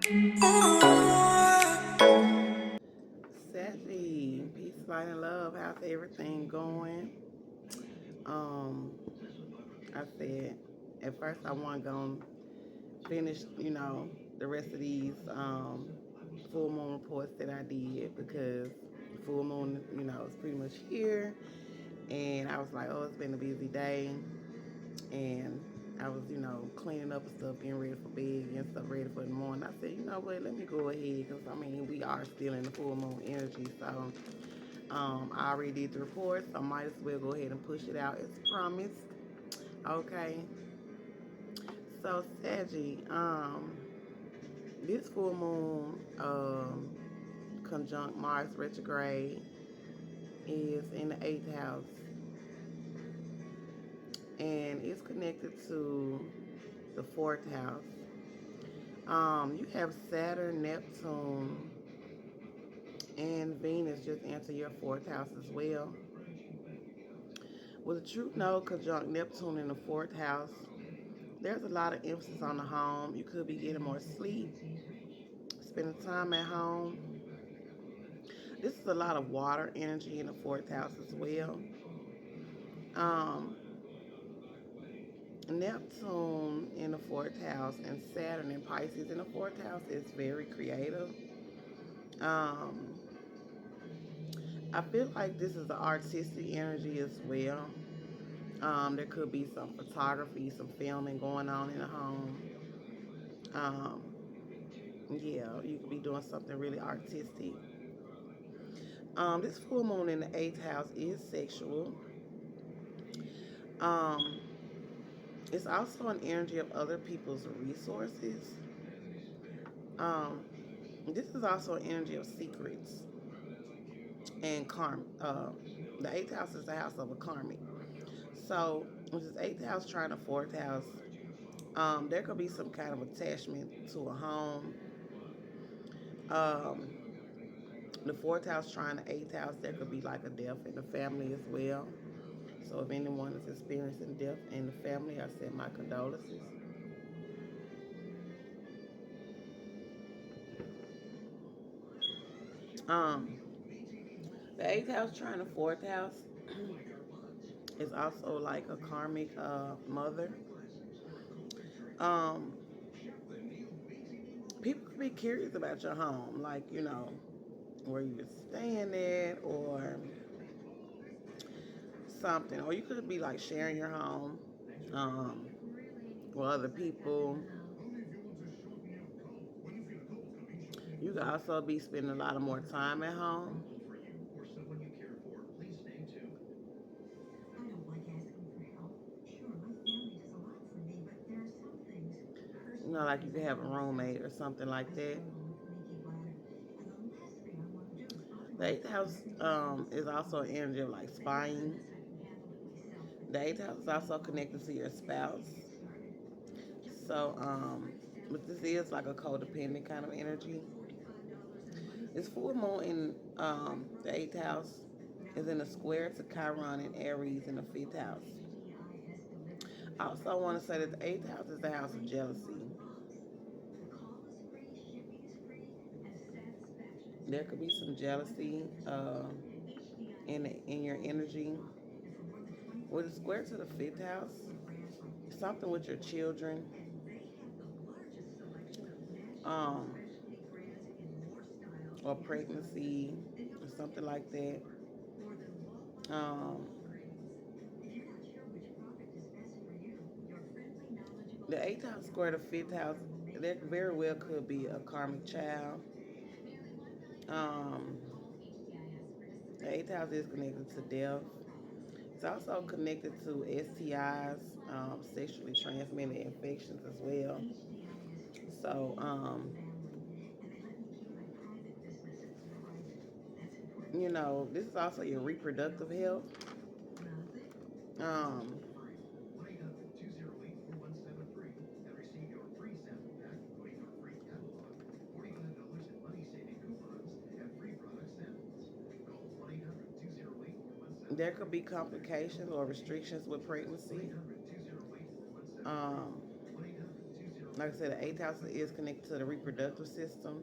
Saggy, peace, light, and love. How's everything going? Um, I said at first I wasn't gonna finish, the rest of these full moon reports that I did because full moon, is pretty much here, and I was like, oh, it's been a busy day, and I was, cleaning up and stuff, getting ready for bed and stuff, ready for the morning. I said, you know what, let me go ahead because I mean we are still in the full moon energy, so. I already did the report, so I might as well go ahead and push it out as promised. Okay. So Saggy, this full moon conjunct Mars retrograde is in the eighth house, and it's connected to the fourth house. You have Saturn, Neptune, and Venus just enter your fourth house as well. With a true node conjunct Neptune in the fourth house, there's a lot of emphasis on the home. You could be getting more sleep, spending time at home. This is a lot of water energy in the fourth house as well. Um, Neptune in the fourth house and Saturn and Pisces in the fourth house is very creative. Um, I feel like this is an artistic energy as well. There could be some photography, some filming going on in the home. Um, yeah, you could be doing something really artistic. This full moon in the eighth house is sexual. Um, it's also an energy of other people's resources. Um, this is also an energy of secrets and karma. The eighth house is the house of a karmic. So, with this eighth house trying the fourth house, there could be some kind of attachment to a home. Um, the fourth house trying the eighth house, there could be like a death in the family as well. So, if anyone is experiencing death in the family, I send my condolences. Um, the eighth house trying the fourth house is also like a karmic mother. Um, People can be curious about your home, like where you're staying at, or something, or you could be like sharing your home um, with other people. You could also be spending a lot of more time at home. Like you could have a roommate or something like that. The eighth house is also an energy of like spying. The eighth house is also connected to your spouse. So, but this is like a codependent kind of energy. This full moon in the eighth house is in a square to Chiron and Aries in the fifth house. I also want to say that the eighth house is the house of jealousy. There could be some jealousy in your energy. With a square to the fifth house, something with your children, um, or pregnancy, or something like that. Um, the eighth house square to fifth house, there very well could be a karmic child. Um, the eighth house is connected to death. It's also connected to STIs, sexually transmitted infections as well. So, this is also your reproductive health. Um, there could be complications or restrictions with pregnancy. Um, Like I said, the eighth house is connected to the reproductive system.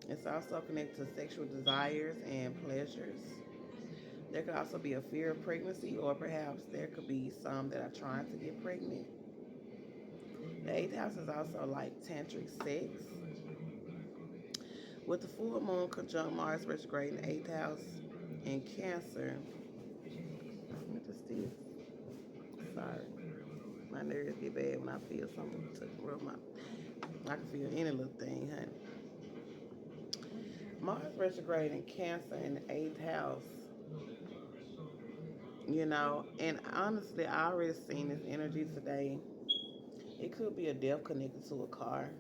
It's also connected to sexual desires and pleasures. There could also be a fear of pregnancy, or perhaps there could be some that are trying to get pregnant. The eighth house is also like tantric sex. With the full moon conjunct Mars retrograde in the eighth house in Cancer, what is this? Sorry, my nerves get bad when I feel something to rub my. I can feel any little thing, honey. Mars retrograde in Cancer in the eighth house. And honestly, I already seen this energy today. It could be a death connected to a car.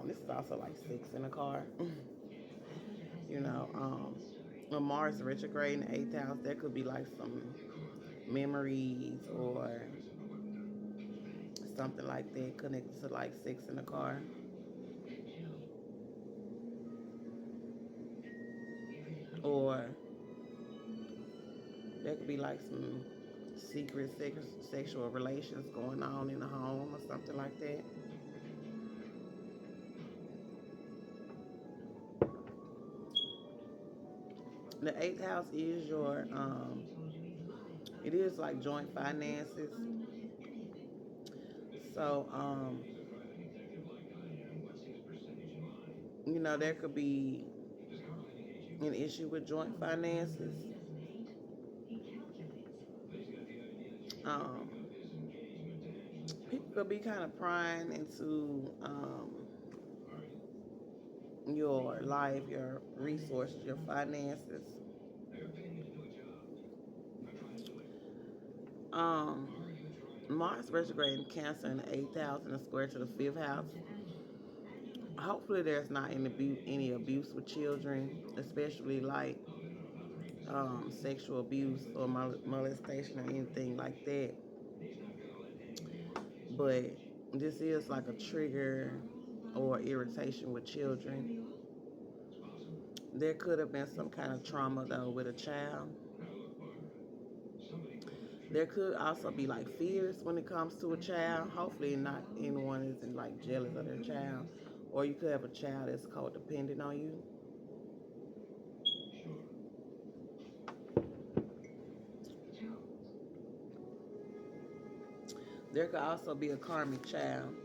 This is also like six in a car. you know, um, when Mars retrograde in the eighth house, there could be like some memories or something like that connected to like six in a car. Or there could be like some secret sexual relations going on in the home or something like that. The eighth house is it is like joint finances. So, there could be an issue with joint finances. Um, People could be kind of prying into your life, your resources, your finances. Um, Mars retrograde in Cancer in the eighth house and a square to the fifth house. Hopefully, there's not any abuse with children, especially like sexual abuse or molestation or anything like that. But this is like a trigger or irritation with children. There could have been some kind of trauma though with a child. There could also be like fears when it comes to a child. Hopefully, not anyone isn't like jealous of their child, or you could have a child that's codependent on you. There could also be a karmic child.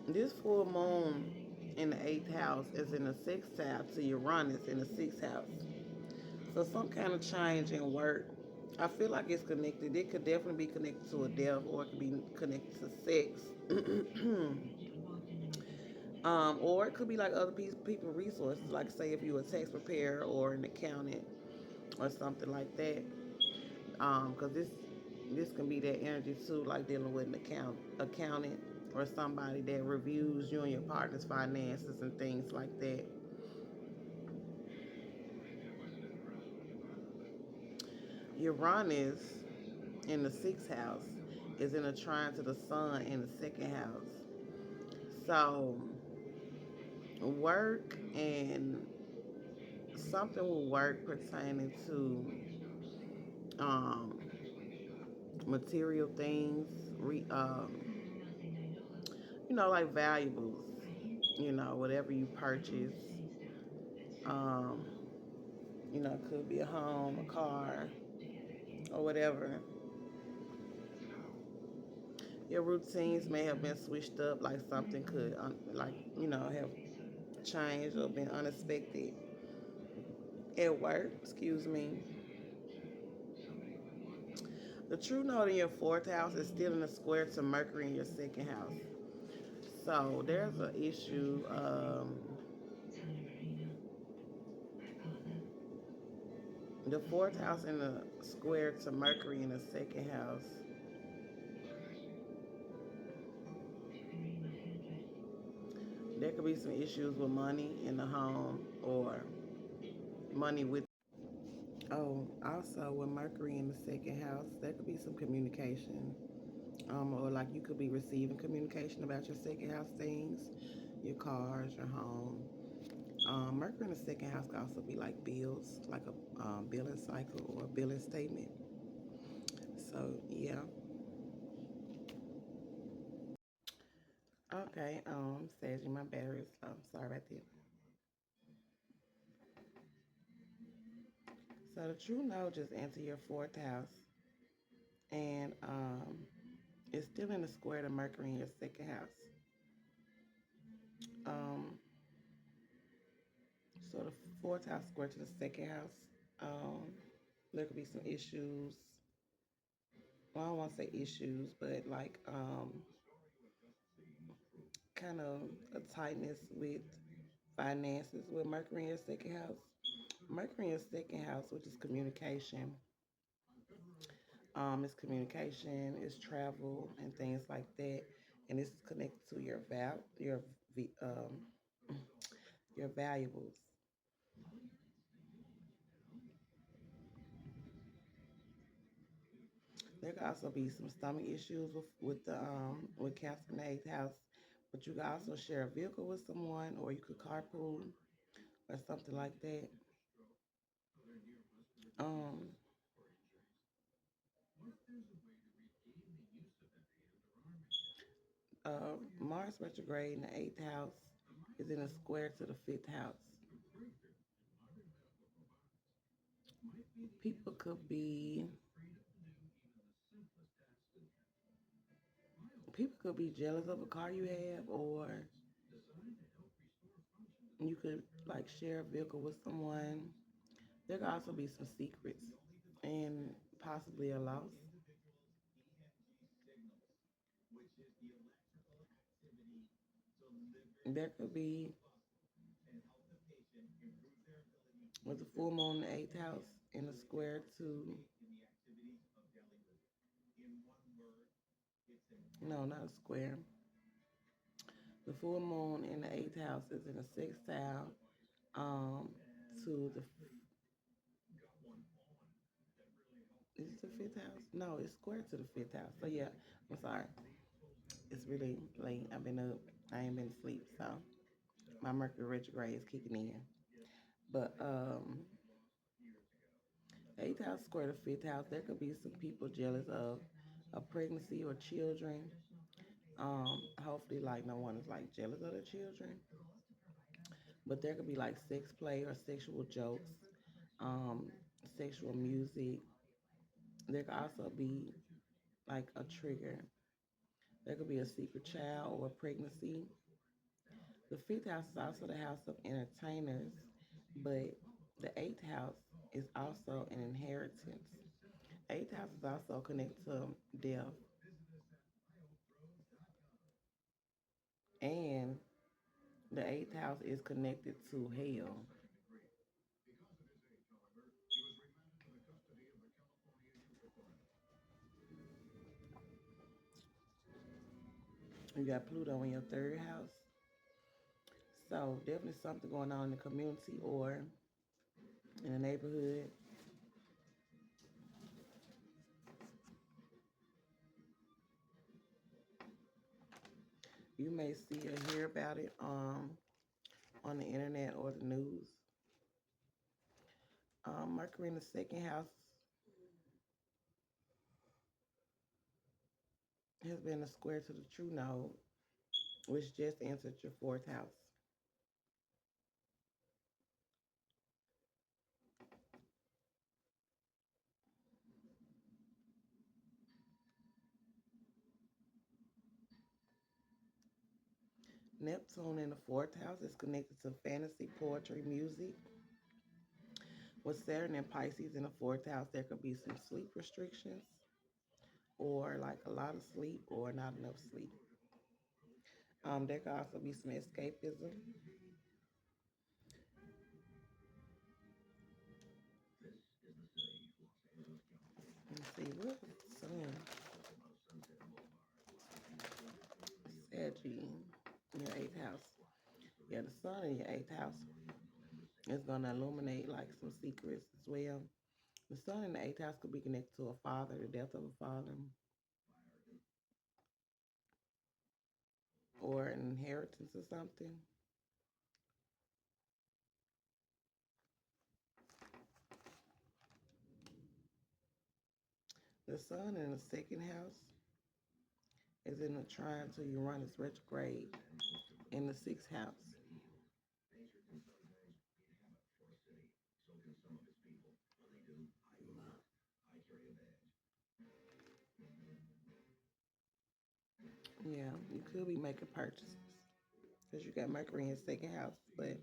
This full moon in the eighth house is in the sixth house to Uranus in the sixth house. So some kind of change in work. I feel like it's connected. It could definitely be connected to a death, or it could be connected to sex. Or it could be like other people resources, like say if you're a tax preparer or an accountant or something like that. Because this can be that energy too, like dealing with an accountant or somebody that reviews you and your partner's finances and things like that. Uranus in the sixth house is in a trine to the sun in the second house. So work and something will work pertaining to um, material things, like valuables, whatever you purchase. Um, it could be a home, a car, or whatever. Your routines may have been switched up, like something could, have changed or been unexpected at work. Excuse me. The true node in your fourth house is still in a square to Mercury in your second house. So there's an issue. The fourth house in a square to Mercury in the second house. There could be some issues with money in the home or money with. Oh, also with Mercury in the second house, there could be some communication. Or like you could be receiving communication about your second house things, your cars, your home. Mercury in the second house could also be like bills, like a billing cycle or a billing statement. So yeah. Okay. Saggy, my battery is low. Sorry about that. So the true node just enter your fourth house, and it's still in the square to Mercury in your second house. Um, so the fourth house square to the second house. Um, there could be some issues. Well, I don't want to say issues, but like kind of a tightness with finances with Mercury in your second house. Mercury in your second house, which is communication. It's communication, it's travel, and things like that. And this is connected to your valuables. There could also be some stomach issues with Cancer in the eighth house, but you could also share a vehicle with someone, or you could carpool or something like that. Um, Mars retrograde in the eighth house is in a square to the fifth house. People could be People could be jealous of a car you have, or you could like share a vehicle with someone. There could also be some secrets and possibly a loss. There could be with the full moon in the eighth house in a square to no, not a square. The full moon in the eighth house is in a sextile um to the is it the fifth house? No, it's square to the fifth house. So yeah, I'm sorry. It's really late. I've been up. I ain't been asleep, so my Mercury retrograde is kicking in. But eighth house square to fifth house, there could be some people jealous of a pregnancy or children. Hopefully, like no one is like jealous of the children, but there could be like sex play or sexual jokes, um, sexual music. There could also be like a trigger. There could be a secret child or a pregnancy. The fifth house is also the house of entertainers, but the eighth house is also an inheritance. Eighth house is also connected to death, and the eighth house is connected to hell. You got Pluto in your third house, so definitely something going on in the community or in the neighborhood. You may see or hear about it on the internet or the news. Mercury in the second house has been a square to the true node, which just entered your fourth house. Neptune in the fourth house is connected to fantasy, poetry, music. With Saturn and Pisces in the fourth house, there could be some sleep restrictions, or like a lot of sleep, or not enough sleep. There could also be some escapism. Let's see, what is the sun? Saggy in your eighth house. Yeah, the sun in your eighth house is going to illuminate like some secrets as well. The sun in the eighth house could be connected to a father, the death of a father, or an inheritance or something. The sun in the second house is in a trine to Uranus retrograde in the sixth house. Yeah, you could be making purchases because you got Mercury in second house. But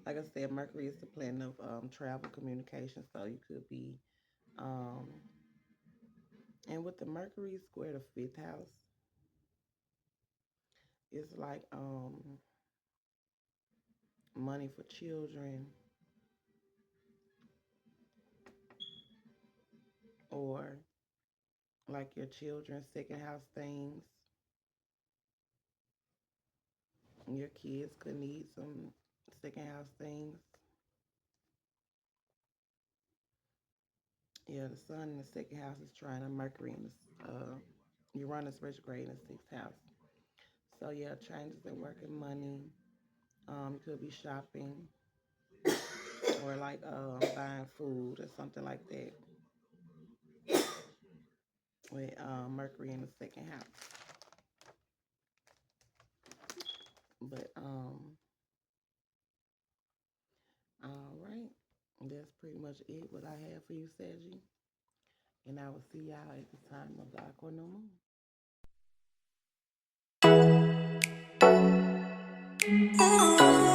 like I said, Mercury is the planet of travel communication, so you could be. Um, and with the Mercury square the fifth house, it's like money for children or like your children's second house things. Your kids could need some second house things. Yeah, the sun in the second house is trying to Mercury in the Uranus retrograde in the sixth house. So yeah, changes in work and money. You could be shopping or like buying food or something like that with Mercury in the second house. But all right, that's pretty much it. What I have for you, Saji, and I will see y'all at the time of the Aqua New Moon.